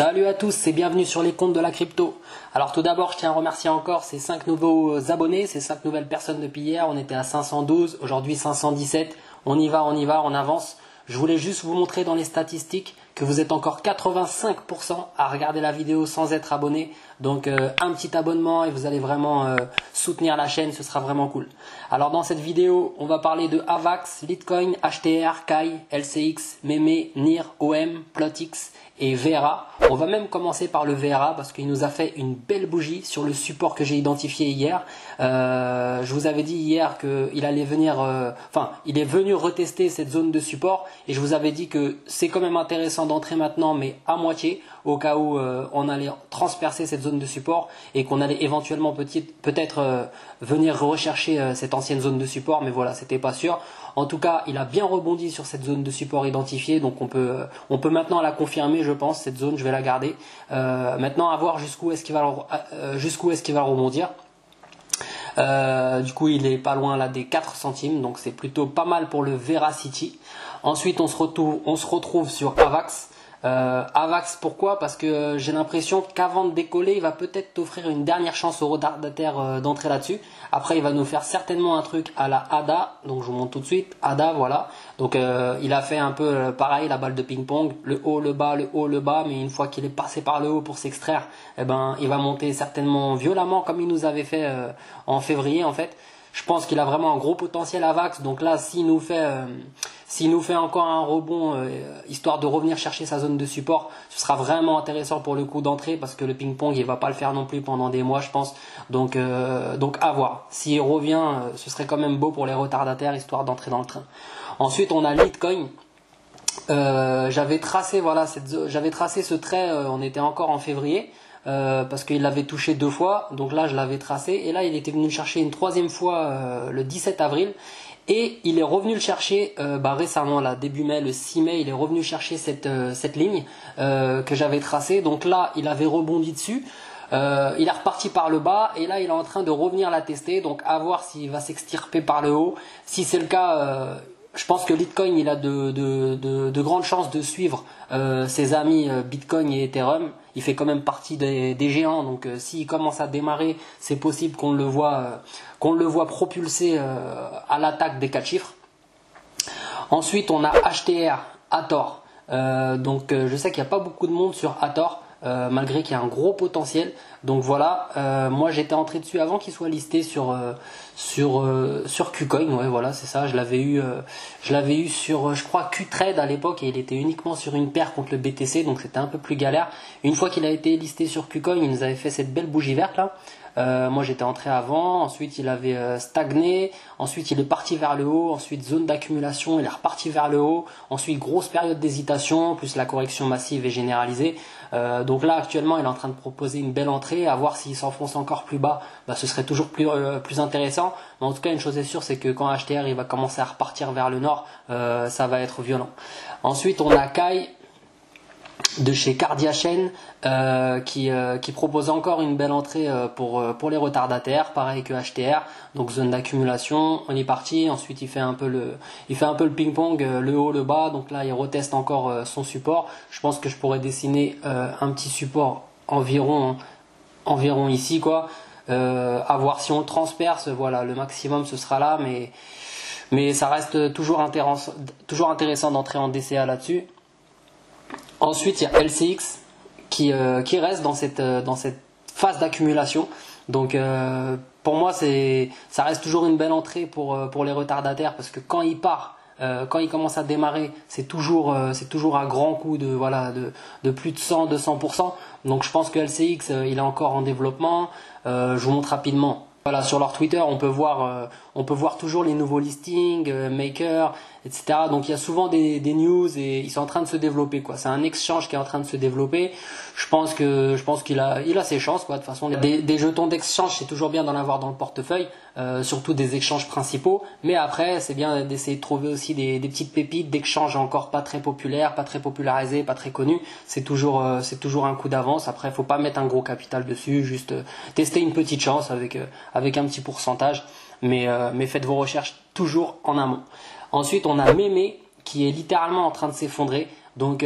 Salut à tous et bienvenue sur les comptes de la crypto. Alors tout d'abord, je tiens à remercier encore ces 5 nouveaux abonnés, ces 5 nouvelles personnes depuis hier. On était à 512, aujourd'hui 517. On y va, on avance. Je voulais juste vous montrer dans les statistiques que vous êtes encore 85% à regarder la vidéo sans être abonné. Donc un petit abonnement et vous allez vraiment soutenir la chaîne, ce sera vraiment cool. Alors dans cette vidéo, on va parler de Avax, Litecoin, HTR, Kai, LCX, Meme, NIR, OM, Plotix et VRA. On va même commencer par le VRA parce qu'il nous a fait une belle bougie sur le support que j'ai identifié hier. Je vous avais dit hier qu'il allait venir, il est venu retester cette zone de support et je vous avais dit que c'est quand même intéressant d'entrer maintenant, mais à moitié, au cas où on allait transpercer cette zone de support et qu'on allait éventuellement peut-être venir rechercher cette ancienne zone de support, mais voilà, c'était pas sûr. En tout cas, il a bien rebondi sur cette zone de support identifiée, donc on peut maintenant la confirmer, je pense, cette zone, je vais la garder. Maintenant, à voir jusqu'où est-ce qu'il va rebondir. Du coup, il est pas loin là des 4 centimes, donc c'est plutôt pas mal pour le Veracity. Ensuite, on se retrouve sur Avax. Avax, pourquoi? Parce que j'ai l'impression qu'avant de décoller, il va peut-être t'offrir une dernière chance au retardataire d'entrer là-dessus. Après, il va nous faire certainement un truc à la ADA. Donc, je vous montre tout de suite. ADA, voilà. Donc, il a fait un peu pareil, la balle de ping-pong. Le haut, le bas, le haut, le bas. Mais une fois qu'il est passé par le haut pour s'extraire, eh ben, il va monter certainement violemment comme il nous avait fait en février, en fait. Je pense qu'il a vraiment un gros potentiel Avax. Donc là, s'il nous fait encore un rebond, histoire de revenir chercher sa zone de support, ce sera vraiment intéressant pour le coup d'entrée parce que le ping-pong, il va pas le faire non plus pendant des mois, je pense. Donc à voir. S'il revient, ce serait quand même beau pour les retardataires, histoire d'entrer dans le train. Ensuite, on a Litecoin. J'avais tracé ce trait, on était encore en février. Parce qu'il l'avait touché 2 fois, donc là je l'avais tracé et là il était venu le chercher une 3e fois le 17 avril et il est revenu le chercher récemment, là, début mai, le 6 mai, il est revenu chercher cette ligne que j'avais tracée. Donc là il avait rebondi dessus, il est reparti par le bas et là il est en train de revenir la tester, donc à voir s'il va s'extirper par le haut. Si c'est le cas, je pense que Litecoin il a de grandes chances de suivre ses amis Bitcoin et Ethereum. Il fait quand même partie des géants, donc s'il commence à démarrer, c'est possible qu'on le voit propulser à l'attaque des 4 chiffres. Ensuite, on a HTR, Hathor. Je sais qu'il n'y a pas beaucoup de monde sur Hathor, malgré qu'il y a un gros potentiel. Donc voilà, moi j'étais entré dessus avant qu'il soit listé sur KuCoin, ouais voilà c'est ça, je l'avais eu sur je crois QTrade à l'époque et il était uniquement sur une paire contre le BTC, donc c'était un peu plus galère. Une fois qu'il a été listé sur KuCoin, il nous avait fait cette belle bougie verte là. Moi j'étais entré avant, ensuite il avait stagné, ensuite il est parti vers le haut, ensuite zone d'accumulation, il est reparti vers le haut, ensuite grosse période d'hésitation, plus la correction massive et généralisée. Donc là actuellement il est en train de proposer une belle entrée, à voir s'il s'enfonce encore plus bas, ce serait toujours plus intéressant. Mais en tout cas une chose est sûre, c'est que quand HTR il va commencer à repartir vers le nord, ça va être violent. Ensuite on a Kai de chez Cardiachain qui propose encore une belle entrée pour les retardataires, pareil que HTR, donc zone d'accumulation, on est parti, ensuite il fait un peu le ping-pong, le haut, le bas, donc là il reteste encore son support. Je pense que je pourrais dessiner un petit support environ ici quoi, à voir si on le transperce, voilà le maximum ce sera là, mais ça reste toujours intéressant d'entrer en DCA là-dessus. Ensuite, il y a LCX qui reste dans cette phase d'accumulation. Donc, pour moi, ça reste toujours une belle entrée pour les retardataires parce que quand il part, quand il commence à démarrer, c'est toujours un grand coup de plus de 100-200%. Donc, je pense que LCX, il est encore en développement. Je vous montre rapidement. Voilà, sur leur Twitter, on peut voir toujours les nouveaux listings, Maker, etc. Donc il y a souvent des news et ils sont en train de se développer quoi. C'est un exchange qui est en train de se développer. Je pense qu'il a ses chances quoi. De toute façon, des jetons d'exchange, c'est toujours bien d'en avoir dans le portefeuille, surtout des échanges principaux. Mais après, c'est bien d'essayer de trouver aussi des petites pépites d'échanges encore pas très populaires, pas très popularisés, pas très connus. C'est toujours un coup d'avance. Après, faut pas mettre un gros capital dessus, juste tester une petite chance avec un petit pourcentage. Mais faites vos recherches toujours en amont. Ensuite, on a Meme qui est littéralement en train de s'effondrer. Donc,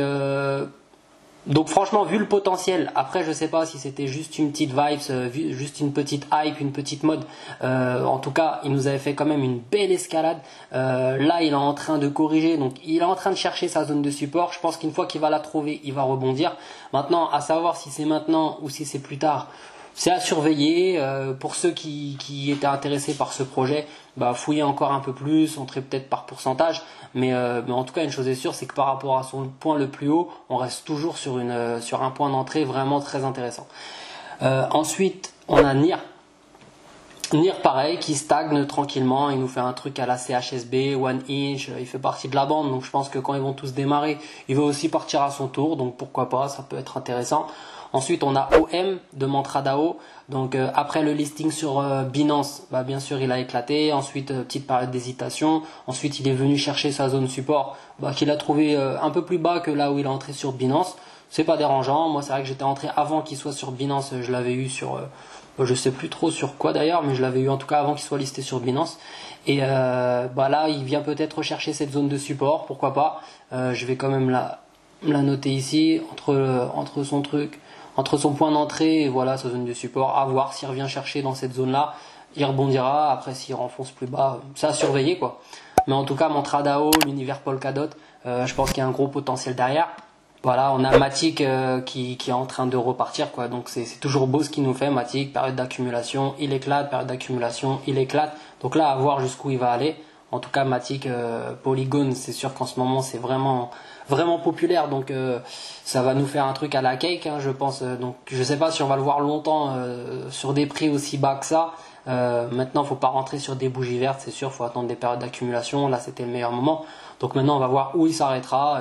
Donc franchement, vu le potentiel, après je sais pas si c'était juste une petite vibes, juste une petite hype, une petite mode. En tout cas, il nous avait fait quand même une belle escalade. Là, il est en train de corriger, donc il est en train de chercher sa zone de support. Je pense qu'une fois qu'il va la trouver, il va rebondir. Maintenant, à savoir si c'est maintenant ou si c'est plus tard. C'est à surveiller. Pour ceux qui étaient intéressés par ce projet, bah, fouiller encore un peu plus, entrer peut-être par pourcentage. Mais en tout cas, une chose est sûre, c'est que par rapport à son point le plus haut, on reste toujours sur un point d'entrée vraiment très intéressant. Ensuite, on a NIR. NIR pareil, qui stagne tranquillement, il nous fait un truc à la CHSB, One Inch, il fait partie de la bande, donc je pense que quand ils vont tous démarrer, il va aussi partir à son tour, donc pourquoi pas, ça peut être intéressant. Ensuite, on a OM de Mantradao. Donc après le listing sur Binance, bah, bien sûr il a éclaté. Ensuite, petite période d'hésitation. Ensuite, il est venu chercher sa zone support, bah, qu'il a trouvé un peu plus bas que là où il est entré sur Binance. C'est pas dérangeant. Moi, c'est vrai que j'étais entré avant qu'il soit sur Binance. Je l'avais eu sur, je sais plus trop sur quoi d'ailleurs, mais je l'avais eu en tout cas avant qu'il soit listé sur Binance. Et bah là, il vient peut-être rechercher cette zone de support. Pourquoi pas. Je vais quand même la noter ici entre son truc. Entre son point d'entrée et voilà sa zone de support, à voir s'il revient chercher dans cette zone-là, il rebondira. Après, s'il renfonce plus bas, c'est à surveiller quoi. Mais en tout cas, Mantradao, l'univers Polkadot, je pense qu'il y a un gros potentiel derrière. Voilà, on a Matic qui est en train de repartir quoi. Donc c'est toujours beau ce qu'il nous fait, Matic. Période d'accumulation, il éclate. Période d'accumulation, il éclate. Donc là, à voir jusqu'où il va aller. En tout cas, Matic, Polygon, c'est sûr qu'en ce moment, c'est vraiment populaire. Donc, ça va nous faire un truc à la cake, hein, je pense. Donc, je sais pas si on va le voir longtemps sur des prix aussi bas que ça. Maintenant, faut pas rentrer sur des bougies vertes, c'est sûr. Faut attendre des périodes d'accumulation. Là, c'était le meilleur moment. Donc, maintenant, on va voir où il s'arrêtera.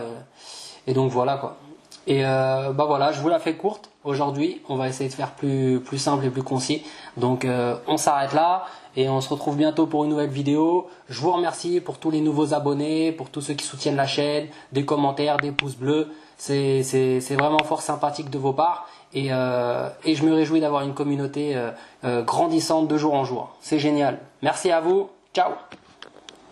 Et donc, voilà quoi. Et bah voilà, je vous la fais courte aujourd'hui. On va essayer de faire plus simple et plus concis. Donc on s'arrête là et on se retrouve bientôt pour une nouvelle vidéo. Je vous remercie pour tous les nouveaux abonnés, pour tous ceux qui soutiennent la chaîne, des commentaires, des pouces bleus. C'est vraiment fort sympathique de vos parts et je me réjouis d'avoir une communauté grandissante de jour en jour. C'est génial. Merci à vous. Ciao.